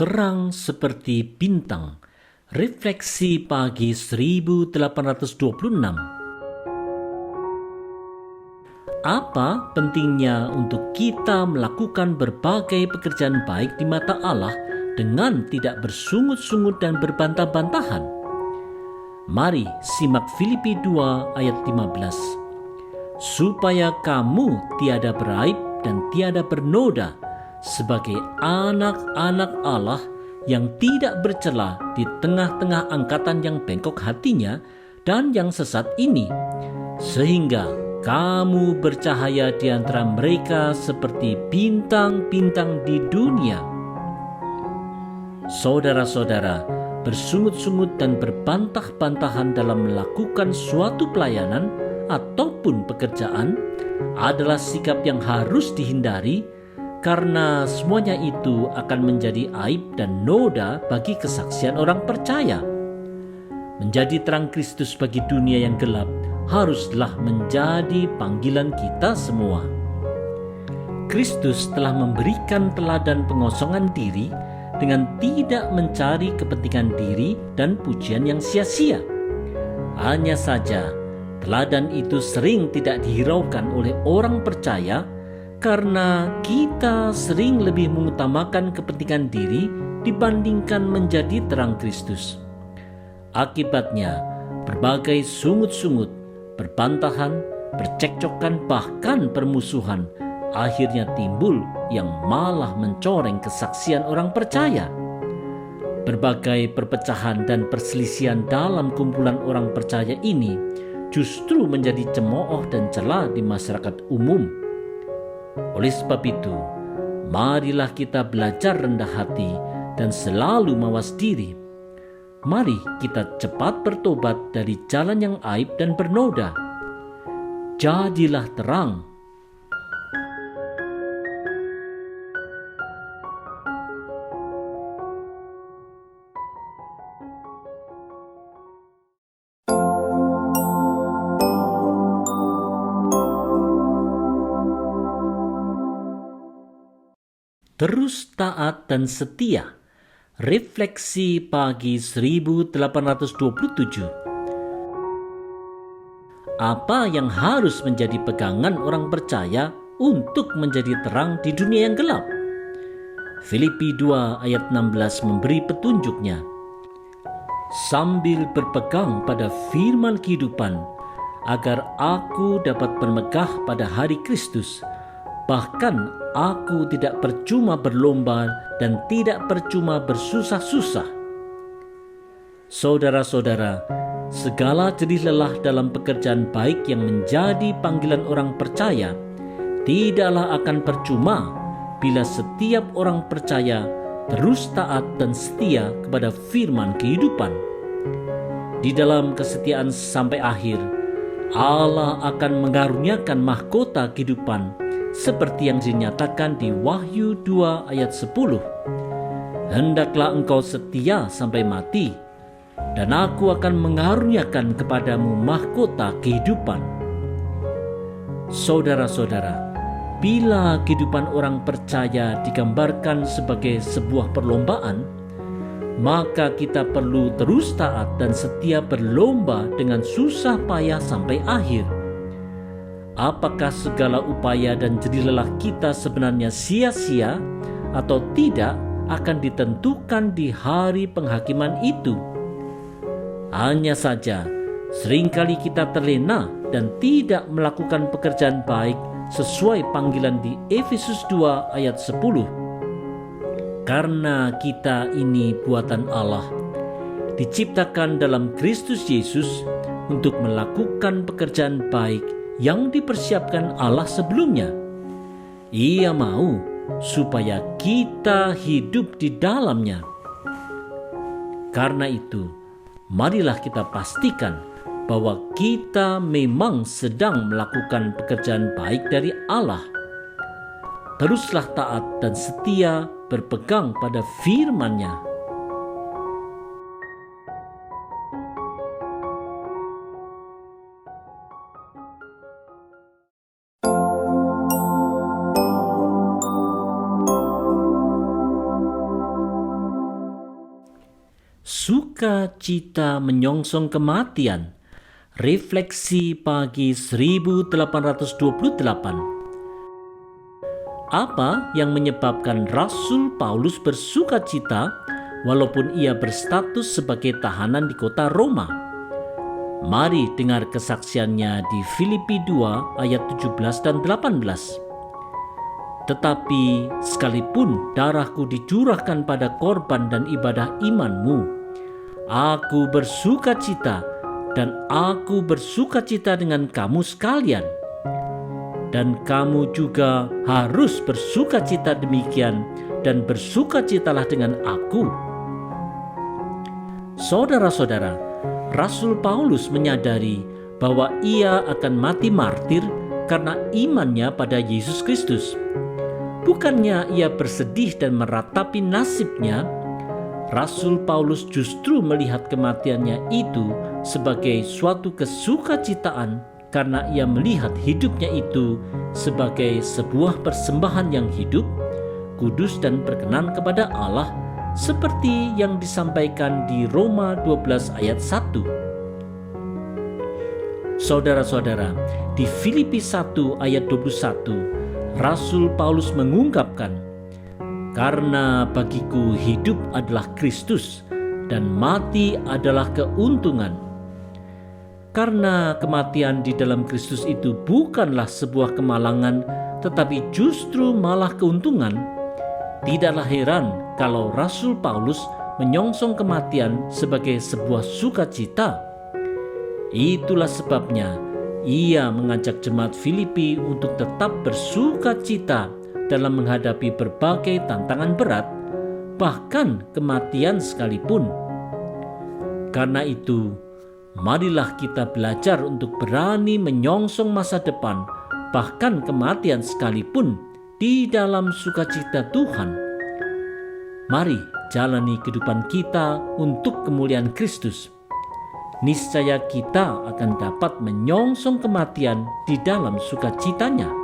terang seperti bintang. Refleksi pagi 1826. Apa pentingnya untuk kita melakukan berbagai pekerjaan baik di mata Allah dengan tidak bersungut-sungut dan berbantah-bantahan? Mari simak Filipi 2 ayat 15. Supaya kamu tiada beraib dan tiada bernoda sebagai anak-anak Allah yang tidak bercela di tengah-tengah angkatan yang bengkok hatinya dan yang sesat ini, sehingga kamu bercahaya di antara mereka seperti bintang-bintang di dunia. Saudara-saudara, bersungut-sungut dan berbantah-bantahan dalam melakukan suatu pelayanan ataupun pekerjaan adalah sikap yang harus dihindari, karena semuanya itu akan menjadi aib dan noda bagi kesaksian orang percaya. Menjadi terang Kristus bagi dunia yang gelap haruslah menjadi panggilan kita semua. Kristus telah memberikan teladan pengosongan diri dengan tidak mencari kepentingan diri dan pujian yang sia-sia. Hanya saja, teladan itu sering tidak dihiraukan oleh orang percaya karena kita sering lebih mengutamakan kepentingan diri dibandingkan menjadi terang Kristus. Akibatnya, berbagai sungut-sungut, perbantahan, percekcokan, bahkan permusuhan akhirnya timbul yang malah mencoreng kesaksian orang percaya. Berbagai perpecahan dan perselisihan dalam kumpulan orang percaya ini justru menjadi cemooh dan celah di masyarakat umum. Oleh sebab itu, marilah kita belajar rendah hati dan selalu mawas diri. Mari kita cepat bertobat dari jalan yang aib dan bernoda. Jadilah terang. Terus taat dan setia. Refleksi pagi 1827. Apa yang harus menjadi pegangan orang percaya untuk menjadi terang di dunia yang gelap? Filipi 2 ayat 16 memberi petunjuknya. Sambil berpegang pada firman kehidupan, agar aku dapat bermegah pada hari Kristus, bahkan aku tidak percuma berlomba dan tidak percuma bersusah-susah. Saudara-saudara, segala jerih lelah dalam pekerjaan baik yang menjadi panggilan orang percaya tidaklah akan percuma bila setiap orang percaya terus taat dan setia kepada firman kehidupan. Di dalam kesetiaan sampai akhir, Allah akan mengaruniakan mahkota kehidupan seperti yang dinyatakan di Wahyu 2 ayat 10. Hendaklah engkau setia sampai mati, dan aku akan mengaruniakan kepadamu mahkota kehidupan. Saudara-saudara, bila kehidupan orang percaya digambarkan sebagai sebuah perlombaan, maka kita perlu terus taat dan setia berlomba dengan susah payah sampai akhir. Apakah segala upaya dan jerih lelah kita sebenarnya sia-sia atau tidak akan ditentukan di hari penghakiman itu. Hanya saja, seringkali kita terlena dan tidak melakukan pekerjaan baik sesuai panggilan di Efesus 2 ayat 10. Karena kita ini buatan Allah, diciptakan dalam Kristus Yesus untuk melakukan pekerjaan baik yang dipersiapkan Allah sebelumnya. Ia mau supaya kita hidup di dalamnya. Karena itu, marilah kita pastikan bahwa kita memang sedang melakukan pekerjaan baik dari Allah. Teruslah taat dan setia berpegang pada firman-Nya. bersukacita menyongsong kematian. Refleksi pagi 1828. Apa yang menyebabkan Rasul Paulus bersukacita walaupun ia berstatus sebagai tahanan di kota Roma? Mari dengar kesaksiannya di Filipi 2 ayat 17 dan 18. Tetapi sekalipun darahku dicurahkan pada korban dan ibadah imanmu, aku bersukacita dan aku bersukacita dengan kamu sekalian. Dan kamu juga harus bersukacita demikian dan bersukacitalah dengan aku. Saudara-saudara, Rasul Paulus menyadari bahwa ia akan mati martir karena imannya pada Yesus Kristus. Bukannya ia bersedih dan meratapi nasibnya, Rasul Paulus justru melihat kematiannya itu sebagai suatu kesukacitaan karena ia melihat hidupnya itu sebagai sebuah persembahan yang hidup, kudus dan berkenan kepada Allah, seperti yang disampaikan di Roma 12 ayat 1. Saudara-saudara, di Filipi 1 ayat 21, Rasul Paulus mengungkapkan, "Karena bagiku hidup adalah Kristus dan mati adalah keuntungan." Karena kematian di dalam Kristus itu bukanlah sebuah kemalangan, tetapi justru malah keuntungan. Tidaklah heran kalau Rasul Paulus menyongsong kematian sebagai sebuah sukacita. Itulah sebabnya ia mengajak jemaat Filipi untuk tetap bersukacita dalam menghadapi berbagai tantangan berat, bahkan kematian sekalipun. Karena itu, marilah kita belajar untuk berani menyongsong masa depan, bahkan kematian sekalipun, di dalam sukacita Tuhan. Mari jalani kehidupan kita untuk kemuliaan Kristus. Niscaya kita akan dapat menyongsong kematian di dalam sukacitanya.